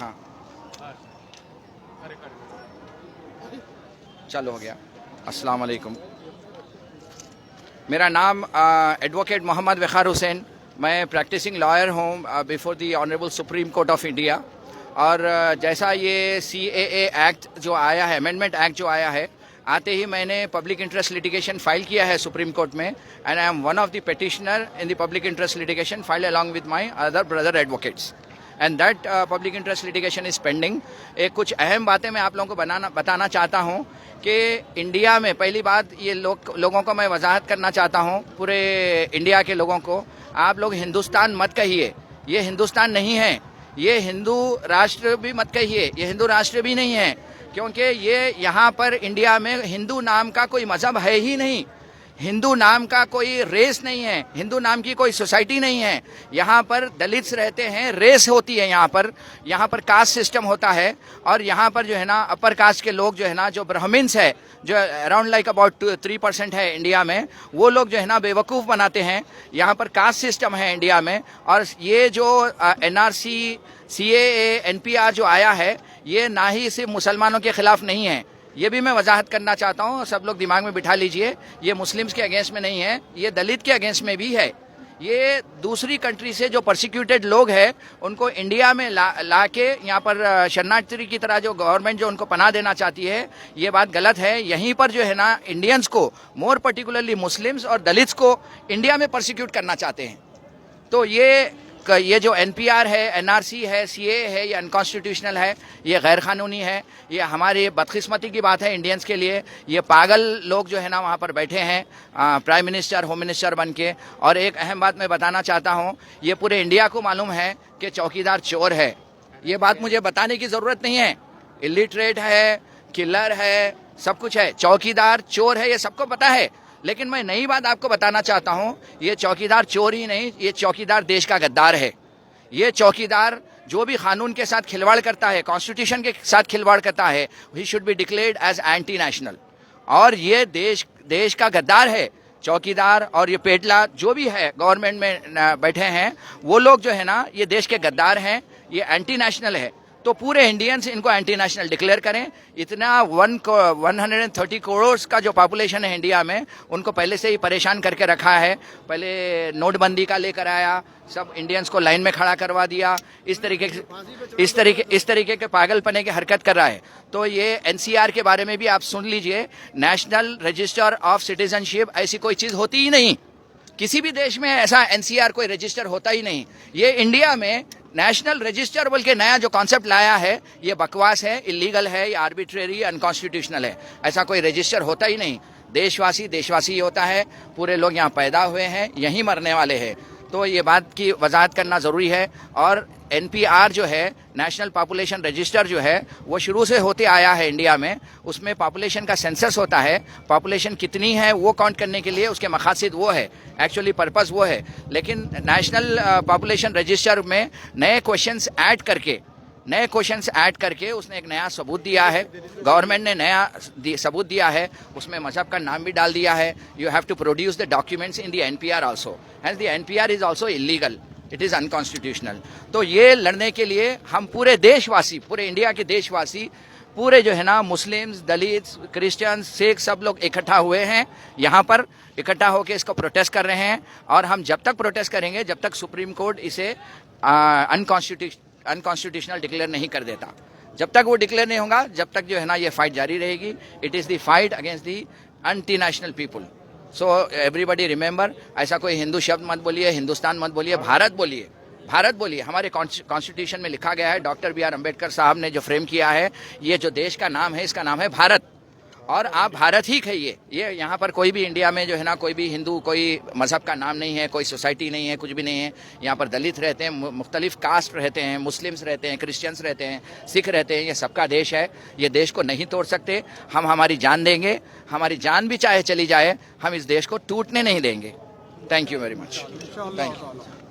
हाँ चलो हो गया। अस्सलाम वालेकुम। मेरा नाम एडवोकेट मोहम्मद वक़ार हुसैन, मैं प्रैक्टिसिंग लॉयर हूँ before the honourable supreme court of India. और जैसा ये CAA एक्ट जो आया है, अमेंडमेंट एक्ट जो आया है, आते ही मैंने पब्लिक इंटरेस्ट लिटिगेशन फाइल किया है सुप्रीम कोर्ट में, and I am one of the petitioner in the public interest litigation file along with my other brother advocates, and that public interest litigation is pending. एक कुछ अहम बातें मैं आप लोगों को बताना चाहता हूँ कि इंडिया में पहली बात ये लोगों को मैं वजाहत करना चाहता हूँ, पूरे इंडिया के लोगों को, आप लोग हिंदुस्तान मत कहिए, ये हिंदुस्तान नहीं है। ये हिंदू राष्ट्र भी मत कहिए, ये हिंदू राष्ट्र भी नहीं है, क्योंकि ये यहाँ पर इंडिया में हिंदू नाम का कोई मजहब है ही नहीं, हिंदू नाम का कोई रेस नहीं है, हिंदू नाम की कोई सोसाइटी नहीं है। यहाँ पर दलित्स रहते हैं, रेस होती है यहाँ पर कास्ट सिस्टम होता है, और यहाँ पर जो है ना अपर कास्ट के लोग जो है ना, जो ब्राह्मण्स है, जो अराउंड लाइक अबाउट 3% है इंडिया में, वो लोग जो है ना बेवकूफ़ बनाते हैं। यहाँ पर कास्ट सिस्टम है इंडिया में, और ये जो NRC CAA NPR जो आया है, ये ना ही सिर्फ मुसलमानों के खिलाफ नहीं है, ये भी मैं वजाहत करना चाहता हूँ, सब लोग दिमाग में बिठा लीजिए, ये मुस्लिम्स के अगेंस्ट में नहीं है, ये दलित के अगेंस्ट में भी है। ये दूसरी कंट्री से जो परसिक्यूटेड लोग हैं उनको इंडिया में ला के यहाँ पर शरणार्थी की तरह जो गवर्नमेंट जो उनको पनाह देना चाहती है, ये बात गलत है। यहीं पर जो है ना इंडियंस को, मोर पर्टिकुलरली मुस्लिम्स और दलित्स को इंडिया में परसिक्यूट करना चाहते हैं। तो ये जो NPR है, NRC है, CAA है, ये अनकॉन्स्टिट्यूशनल है, ये गैर कानूनी है। ये हमारी बदकिस्मती की बात है इंडियंस के लिए, ये पागल लोग जो है ना वहाँ पर बैठे हैं प्राइम मिनिस्टर, होम मिनिस्टर बन के। और एक अहम बात मैं बताना चाहता हूँ, ये पूरे इंडिया को मालूम है कि चौकीदार चोर है, ये बात मुझे बताने की ज़रूरत नहीं है। इलिटरेट है, किलर है, सब कुछ है, चौकीदार चोर है, ये सबको पता है। लेकिन मैं नई बात आपको बताना चाहता हूं, ये चौकीदार चोर ही नहीं, ये चौकीदार देश का गद्दार है। ये चौकीदार जो भी कानून के साथ खिलवाड़ करता है, कॉन्स्टिट्यूशन के साथ खिलवाड़ करता है, he should be declared as anti national. और ये देश का गद्दार है चौकीदार, और ये पेटला जो भी है गवर्नमेंट में बैठे हैं, वो लोग जो है ना ये देश के गद्दार हैं, ये एंटी नेशनल है। तो पूरे इंडियंस इनको एंटी नेशनल डिक्लेयर करें। इतना 130 करोड़ का जो पॉपुलेशन है इंडिया में, उनको पहले से ही परेशान करके रखा है। पहले नोटबंदी का लेकर आया, सब इंडियंस को लाइन में खड़ा करवा दिया, इस तरीके के पागलपने की हरकत कर रहा है। तो ये NCR के बारे में भी आप सुन लीजिए, नेशनल रजिस्टर ऑफ सिटीजनशिप, ऐसी कोई चीज़ होती ही नहीं, किसी भी देश में ऐसा NCR कोई रजिस्टर होता ही नहीं। ये इंडिया में नेशनल रजिस्टर बोल के नया जो कॉन्सेप्ट लाया है, ये बकवास है, इलीगल है, ये आर्बिट्रेरी, अनकॉन्स्टिट्यूशनल है। ऐसा कोई रजिस्टर होता ही नहीं। देशवासी ही होता है, पूरे लोग यहाँ पैदा हुए हैं, यहीं मरने वाले हैं। तो ये बात की वजाहत करना ज़रूरी है। और NPR जो है, नेशनल पॉपुलेशन रजिस्टर जो है, वो शुरू से होते आया है इंडिया में। उसमें पॉपुलेशन का सेंसस होता है, पॉपुलेशन कितनी है वो काउंट करने के लिए उसके मकासद वो है, एक्चुअली पर्पस वो है। लेकिन नेशनल पॉपुलेशन रजिस्टर में नए क्वेश्चंस ऐड करके उसने एक नया सबूत दिया है, गवर्नमेंट ने नया सबूत दिया है, उसमें मजहब का नाम भी डाल दिया है। You have to produce the documents in the NPR also, and the NPR is also illegal, it is unconstitutional. तो ये लड़ने के लिए हम पूरे देशवासी, पूरे इंडिया के देशवासी, पूरे जो है ना मुस्लिम्स, दलित्स, क्रिश्चियंस, सिख, सब लोग इकट्ठा हुए हैं यहाँ पर, इकट्ठा होकर इसको प्रोटेस्ट कर रहे हैं। और हम जब तक प्रोटेस्ट करेंगे, जब तक सुप्रीम कोर्ट इसे अनकॉन्स्टिट्यूशनल डिक्लेयर नहीं कर देता, जब तक वो डिक्लेयर नहीं होगा, जब तक जो है ना ये फाइट जारी रहेगी। It is the fight against the anti national people. So everybody remember, ऐसा कोई हिंदू शब्द मत बोलिए, हिंदुस्तान मत बोलिए, भारत बोलिए, भारत बोलिए। हमारे कॉन्स्टिट्यूशन में लिखा गया है, डॉक्टर BR अम्बेडकर साहब ने जो फ्रेम किया है, ये जो देश का नाम है, इसका नाम है भारत, और आप भारत ही कहिए। ये यहाँ पर कोई भी इंडिया में जो है ना, कोई भी हिंदू, कोई मजहब का नाम नहीं है, कोई सोसाइटी नहीं है, कुछ भी नहीं है। यहाँ पर दलित रहते हैं, मुख्तलिफ कास्ट रहते हैं, मुस्लिम्स रहते हैं, क्रिश्चियंस रहते हैं, सिख रहते हैं, ये सबका देश है। ये देश को नहीं तोड़ सकते। हम हमारी जान देंगे, हमारी जान भी चाहे चली जाए, हम इस देश को टूटने नहीं देंगे। Thank you very much. Thank you.